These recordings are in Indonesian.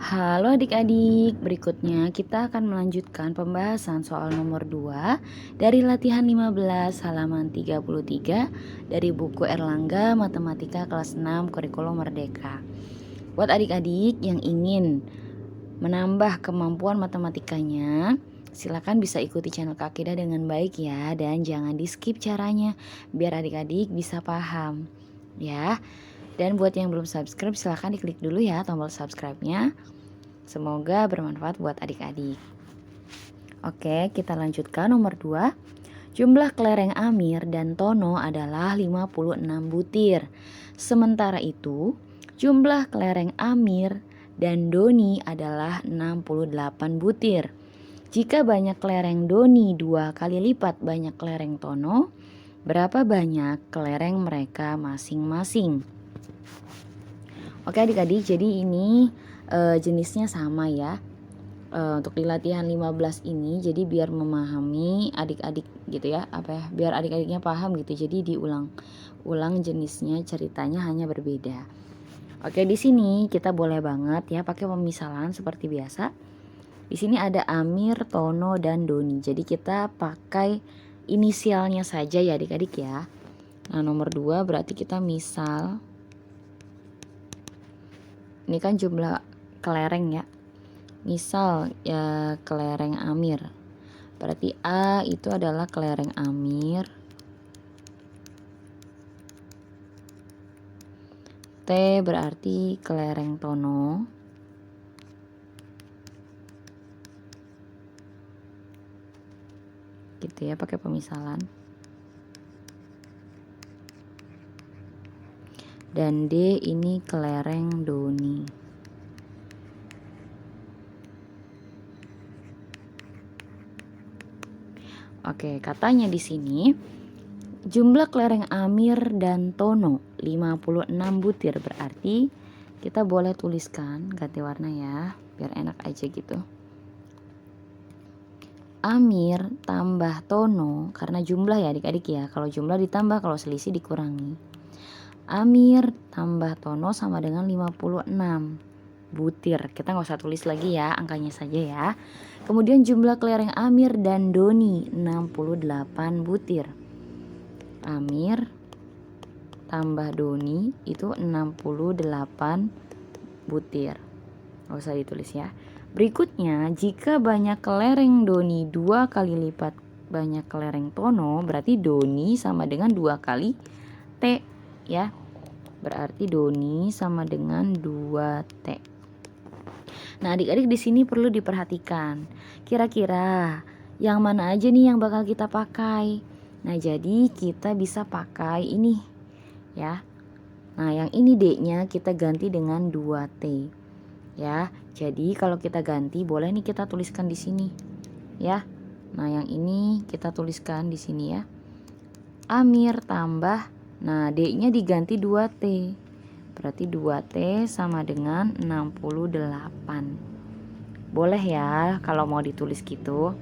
Halo adik-adik, berikutnya kita akan melanjutkan pembahasan soal nomor 2 dari latihan 15 halaman 33 dari buku Erlangga Matematika kelas 6 Kurikulum Merdeka. Buat adik-adik yang ingin menambah kemampuan matematikanya, silakan bisa ikuti channel Kak Kida dengan baik ya, dan jangan di skip caranya biar adik-adik bisa paham ya. Dan buat yang belum subscribe, silahkan diklik dulu ya tombol subscribe-nya. Semoga bermanfaat buat adik-adik. Oke, kita lanjutkan nomor 2. Jumlah kelereng Amir dan Tono adalah 56 butir. Sementara itu, jumlah kelereng Amir dan Doni adalah 68 butir. Jika banyak kelereng Doni 2 kali lipat banyak kelereng Tono, berapa banyak kelereng mereka masing-masing? Oke adik-adik, jadi ini jenisnya sama ya. Untuk di latihan 15 ini, jadi biar memahami adik-adik gitu ya, biar adik-adiknya paham gitu. Jadi diulang jenisnya, ceritanya hanya berbeda. Oke, di sini kita boleh banget ya pakai pemisalan seperti biasa. Di sini ada Amir, Tono, dan Doni. Jadi kita pakai inisialnya saja ya adik-adik ya. Nah, nomor 2 berarti kita misal. Ini kan jumlah kelereng ya. Misal ya kelereng Amir. Berarti A itu adalah kelereng Amir. T berarti kelereng Tono. Gitu ya, pakai pemisalan. Dan D ini kelereng Doni. Oke, katanya di sini jumlah kelereng Amir dan Tono 56 butir, berarti kita boleh tuliskan ganti warna ya, biar enak aja gitu. Amir tambah Tono, karena jumlah ya adik-adik ya, kalau jumlah ditambah, kalau selisih dikurangi. Amir tambah Tono sama dengan 56 butir. Kita nggak usah tulis lagi ya, angkanya saja ya. Kemudian jumlah kelereng Amir dan Doni 68 butir. Amir tambah Doni itu 68 butir. Nggak usah ditulis ya. Berikutnya, jika banyak kelereng Doni 2 kali lipat banyak kelereng Tono, berarti Doni sama dengan 2 kali T ya. Berarti Doni sama dengan 2T. Nah, adik-adik di sini perlu diperhatikan. Kira-kira yang mana aja nih yang bakal kita pakai? Nah, jadi kita bisa pakai ini ya. Nah, yang ini D-nya kita ganti dengan 2T. Ya. Jadi kalau kita ganti boleh nih kita tuliskan di sini. Ya. Nah, yang ini kita tuliskan di sini ya. Amir tambah, nah D-nya diganti 2T. Berarti 2T sama dengan 68. Boleh ya kalau mau ditulis gitu.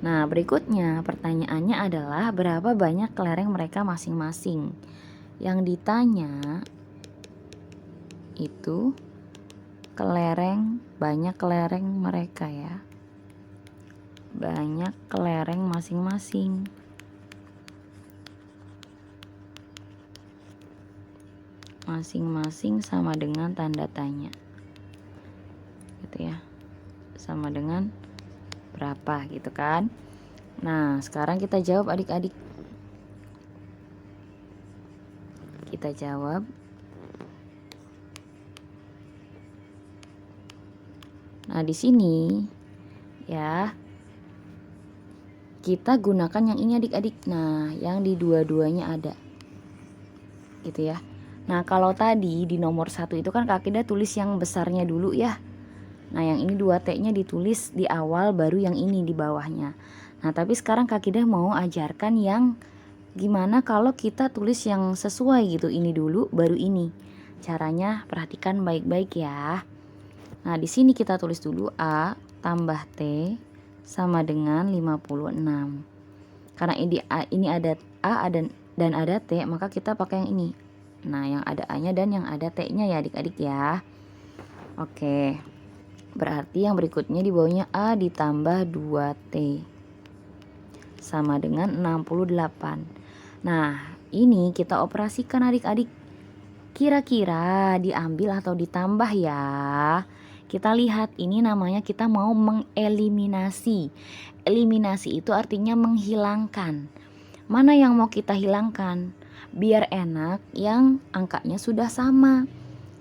Nah, berikutnya pertanyaannya adalah berapa banyak kelereng mereka masing-masing. Yang ditanya itu banyak kelereng mereka ya. Banyak kelereng masing-masing. Masing-masing sama dengan tanda tanya gitu ya, sama dengan berapa gitu kan. Nah, sekarang kita jawab adik-adik, kita jawab. Nah, di sini ya kita gunakan yang ini adik-adik. Nah, yang di dua-duanya ada gitu ya. Nah, kalau tadi di nomor 1 itu kan Kak Kida tulis yang besarnya dulu ya. Nah, yang ini 2T-nya ditulis di awal, baru yang ini di bawahnya. Nah, tapi sekarang Kak Kida mau ajarkan yang gimana kalau kita tulis yang sesuai gitu. Ini dulu, baru ini. Caranya perhatikan baik-baik ya. Nah, di sini kita tulis dulu A tambah T sama dengan 56. Karena ini ada A dan ada T, maka kita pakai yang ini. Nah, yang ada A-nya dan yang ada T-nya ya adik-adik ya. Oke, berarti yang berikutnya di bawahnya A ditambah 2T sama dengan 68. Nah, ini kita operasikan adik-adik. Kira-kira diambil atau ditambah ya? Kita lihat, ini namanya kita mau mengeliminasi. Eliminasi itu artinya menghilangkan. Mana yang mau kita hilangkan? Biar enak yang angkanya sudah sama.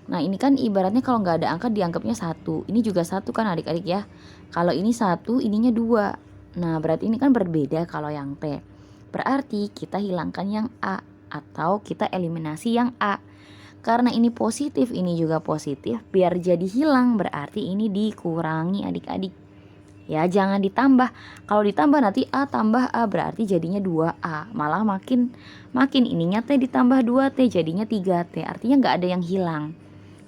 Nah, ini kan ibaratnya kalau nggak ada angka dianggapnya 1. Ini juga 1 kan adik-adik ya. Kalau ini 1, ininya 2. Nah, berarti ini kan berbeda kalau yang T. Berarti kita hilangkan yang A atau kita eliminasi yang A. Karena ini positif, ini juga positif, biar jadi hilang berarti ini dikurangi adik-adik. Ya, jangan ditambah. Kalau ditambah nanti A tambah A berarti jadinya 2A. Malah makin ininya T ditambah 2T jadinya 3T. Artinya nggak ada yang hilang.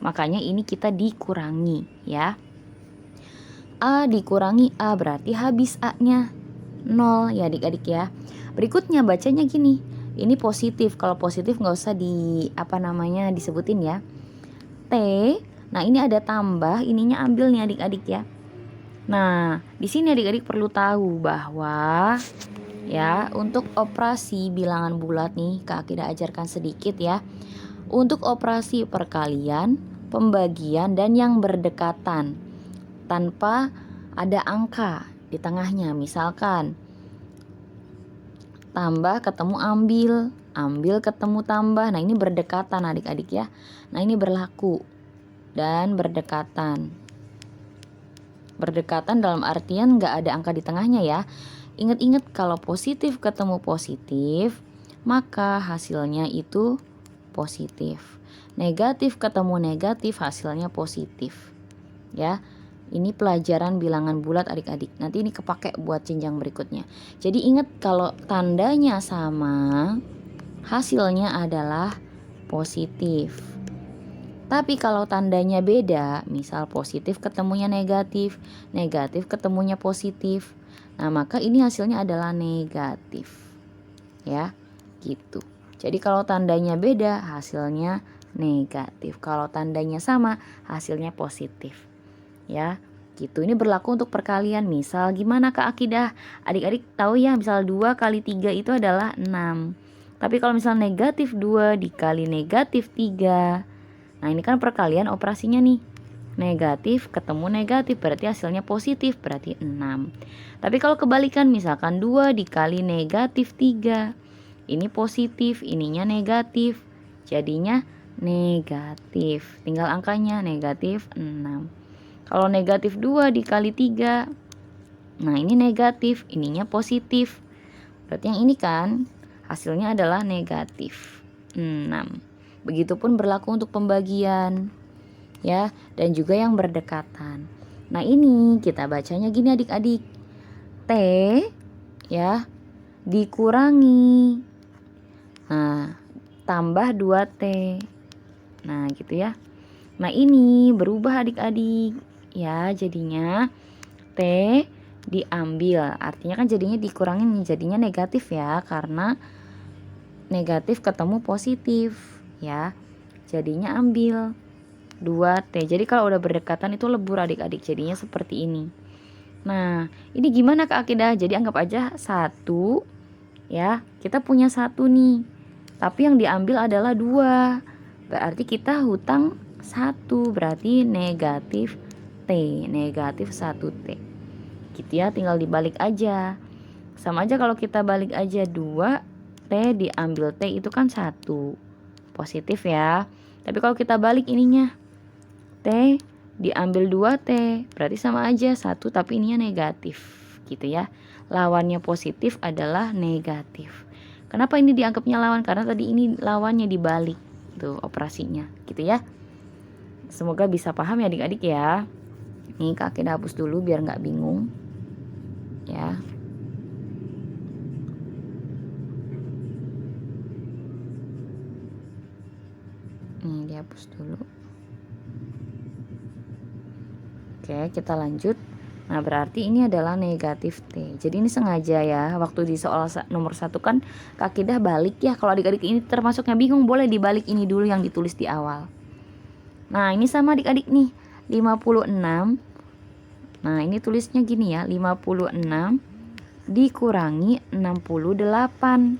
Makanya ini kita dikurangi ya. A dikurangi A berarti habis A-nya 0 ya adik-adik ya. Berikutnya bacanya gini. Ini positif. Kalau positif nggak usah disebutin ya. T. Nah, ini ada tambah, ininya ambil nih adik-adik ya. Nah, di sini adik-adik perlu tahu bahwa ya, untuk operasi bilangan bulat nih Kak Akidah ajarkan sedikit ya. Untuk operasi perkalian, pembagian, dan yang berdekatan tanpa ada angka di tengahnya. Misalkan tambah ketemu ambil ketemu tambah. Nah, ini berdekatan adik-adik ya. Nah, ini berlaku dan berdekatan. Berdekatan dalam artian nggak ada angka di tengahnya ya. Ingat-ingat kalau positif ketemu positif, maka hasilnya itu positif. Negatif ketemu negatif, hasilnya positif. Ya. Ini pelajaran bilangan bulat adik-adik. Nanti ini kepake buat jenjang berikutnya. Jadi ingat kalau tandanya sama, hasilnya adalah positif. Tapi kalau tandanya beda, misal positif ketemunya negatif, negatif ketemunya positif. Nah, maka ini hasilnya adalah negatif. Ya, gitu. Jadi kalau tandanya beda, hasilnya negatif. Kalau tandanya sama, hasilnya positif. Ya, gitu. Ini berlaku untuk perkalian. Misal gimana Kak Akidah? Adik-adik tahu ya, misal 2 kali 3 itu adalah 6. Tapi kalau misal negatif 2 dikali negatif 3. Nah, ini kan perkalian operasinya nih. Negatif ketemu negatif berarti hasilnya positif, berarti 6. Tapi kalau kebalikan, misalkan 2 dikali negatif 3. Ini positif, ininya negatif. Jadinya negatif. Tinggal angkanya negatif 6. Kalau negatif 2 dikali 3. Nah, ini negatif, ininya positif. Berarti yang ini kan hasilnya adalah negatif 6. Begitupun berlaku untuk pembagian. Ya, dan juga yang berdekatan. Nah, ini kita bacanya gini adik-adik. T ya dikurangi. Nah, tambah 2T. Nah, gitu ya. Nah, ini berubah adik-adik. Ya, jadinya T diambil. Artinya kan jadinya dikurangin, jadinya negatif ya. Karena negatif ketemu positif ya. Jadinya ambil 2T. Jadi kalau udah berdekatan itu lebur adik-adik. Jadinya seperti ini. Nah, ini gimana Kak Akidah? Jadi anggap aja 1 ya. Kita punya 1 nih. Tapi yang diambil adalah 2. Berarti kita hutang 1. Berarti negatif T. Negatif 1T. Gitu ya, tinggal dibalik aja. Sama aja kalau kita balik aja 2T diambil T itu kan 1. Positif ya. Tapi kalau kita balik ininya, T diambil 2T, berarti sama aja 1 tapi ininya negatif. Gitu ya. Lawannya positif adalah negatif. Kenapa ini dianggapnya lawan? Karena tadi ini lawannya dibalik. Tuh operasinya. Gitu ya. Semoga bisa paham ya adik-adik ya. Nih Kak Akidah hapus dulu biar nggak bingung. Ya. Nih dihapus dulu. Oke, kita lanjut. Nah, berarti ini adalah negatif T. Jadi ini sengaja ya. Waktu di soal nomor 1 kan Kak Akidah balik ya. Kalau adik-adik ini termasuknya bingung, boleh dibalik ini dulu yang ditulis di awal. Nah, ini sama adik-adik nih. 56. Nah, ini tulisnya gini ya, 56 dikurangi 68.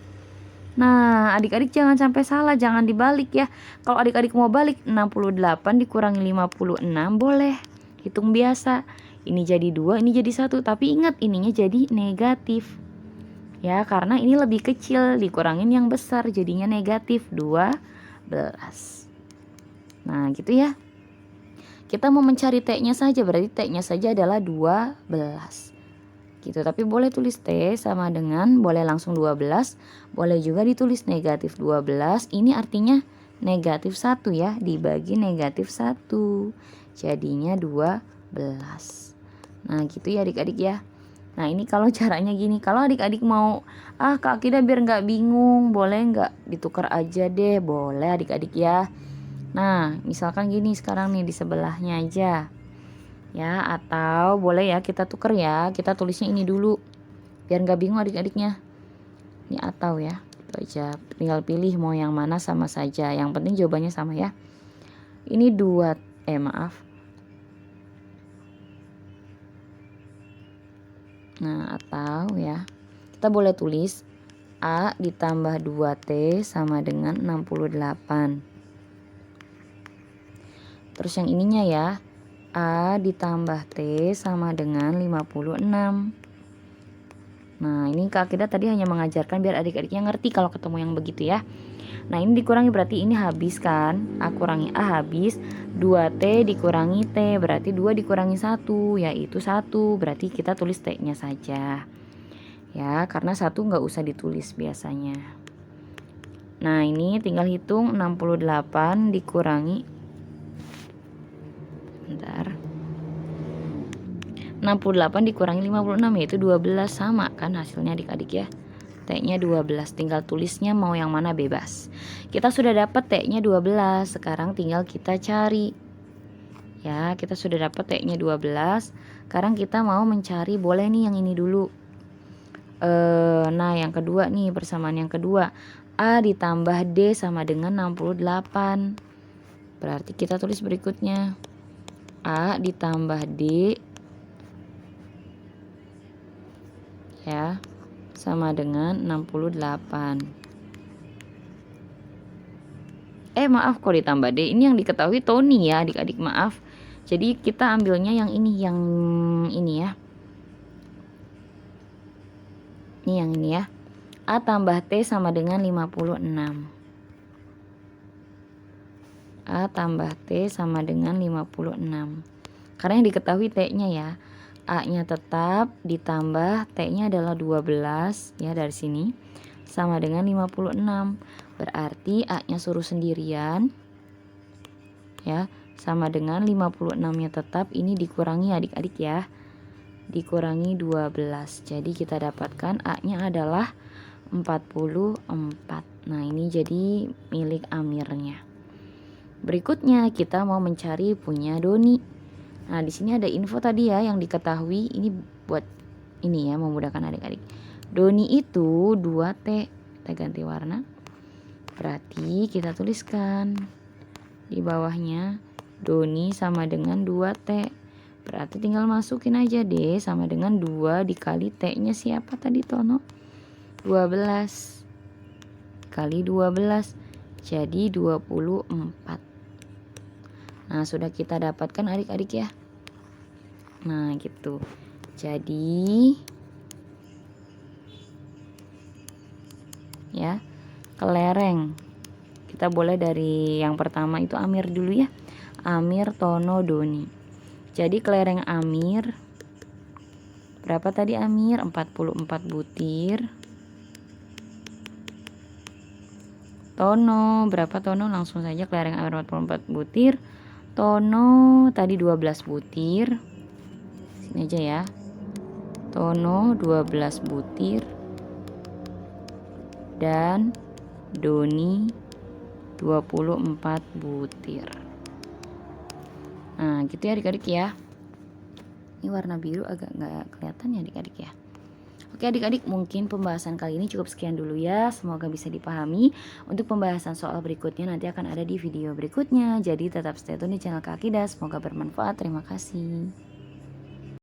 Nah, adik-adik jangan sampai salah, jangan dibalik ya. Kalau adik-adik mau balik 68 dikurangi 56 boleh. Hitung biasa. Ini jadi 2, ini jadi 1, tapi ingat ininya jadi negatif. Ya, karena ini lebih kecil dikurangin yang besar jadinya negatif 12. Nah, gitu ya. Kita mau mencari T-nya saja, berarti T-nya saja adalah 12. Gitu, tapi boleh tulis T sama dengan, boleh langsung 12, boleh juga ditulis negatif 12. Ini artinya negatif 1 ya, dibagi negatif 1. Jadinya 12. Nah, gitu ya adik-adik ya. Nah, ini kalau caranya gini. Kalau adik-adik mau, Kak Akida biar nggak bingung, boleh nggak ditukar aja deh, boleh adik-adik ya. Nah, misalkan gini sekarang nih di sebelahnya aja. Ya, atau boleh ya kita tuker ya, kita tulisnya ini dulu biar nggak bingung adik-adiknya. Ini atau ya, itu aja, tinggal pilih mau yang mana sama saja, yang penting jawabannya sama ya. Ini 2, nah, atau ya kita boleh tulis A ditambah 2T sama dengan 68. Terus yang ininya ya, A ditambah T sama dengan 56. Nah, ini Kak Akida tadi hanya mengajarkan biar adik-adiknya ngerti kalau ketemu yang begitu ya. Nah, ini dikurangi berarti ini habis kan. A kurangi A habis. 2T dikurangi T berarti 2 dikurangi 1 yaitu 1. Berarti kita tulis T-nya saja. Ya, karena 1 nggak usah ditulis biasanya. Nah, ini tinggal hitung 68 dikurangi 68 dikurangi 56 yaitu 12, sama kan hasilnya adik-adik ya. T-nya 12, tinggal tulisnya mau yang mana bebas. Kita sudah dapat T-nya 12, sekarang tinggal kita cari. Ya, kita sudah dapat T-nya 12. Sekarang kita mau mencari, boleh nih yang ini dulu. Nah, yang kedua nih, persamaan yang kedua. A ditambah D sama dengan 68. Berarti kita tulis berikutnya. A ditambah D ya sama dengan 68. Maaf, kok ditambah D, ini yang diketahui Tony ya adik-adik, maaf. Jadi kita ambilnya yang ini ya. Ini yang ini ya. A tambah T sama dengan 56. A tambah T sama dengan 56. Karena yang diketahui T-nya ya. A-nya tetap ditambah T-nya adalah 12 ya dari sini sama dengan 56. Berarti A-nya suruh sendirian ya, sama dengan 56-nya tetap, ini dikurangi adik-adik ya. Dikurangi 12. Jadi kita dapatkan A-nya adalah 44. Nah, ini jadi milik Amirnya. Berikutnya kita mau mencari punya Doni. Nah, di sini ada info tadi ya yang diketahui, ini buat ini ya, memudahkan adik-adik. Doni itu 2T. Kita ganti warna. Berarti kita tuliskan di bawahnya Doni sama dengan 2T. Berarti tinggal masukin aja D sama dengan 2 dikali T-nya siapa tadi Tono? 12 kali 12 jadi 24. Nah, sudah kita dapatkan adik-adik ya. Nah, gitu. Jadi ya, kelereng. Kita boleh dari yang pertama itu Amir dulu ya. Amir, Tono, Doni. Jadi kelereng Amir berapa tadi Amir? 44 butir. Tono berapa Tono? Langsung saja kelereng Amir 44 butir. Tono tadi 12 butir. Sini aja ya. Tono 12 butir. Dan Doni 24 butir. Nah, gitu ya adik-adik ya. Ini warna biru agak nggak kelihatan ya adik-adik ya. Oke adik-adik, mungkin pembahasan kali ini cukup sekian dulu ya. Semoga bisa dipahami. Untuk pembahasan soal berikutnya nanti akan ada di video berikutnya. Jadi tetap stay tune di channel Kak Akidah. Semoga bermanfaat. Terima kasih.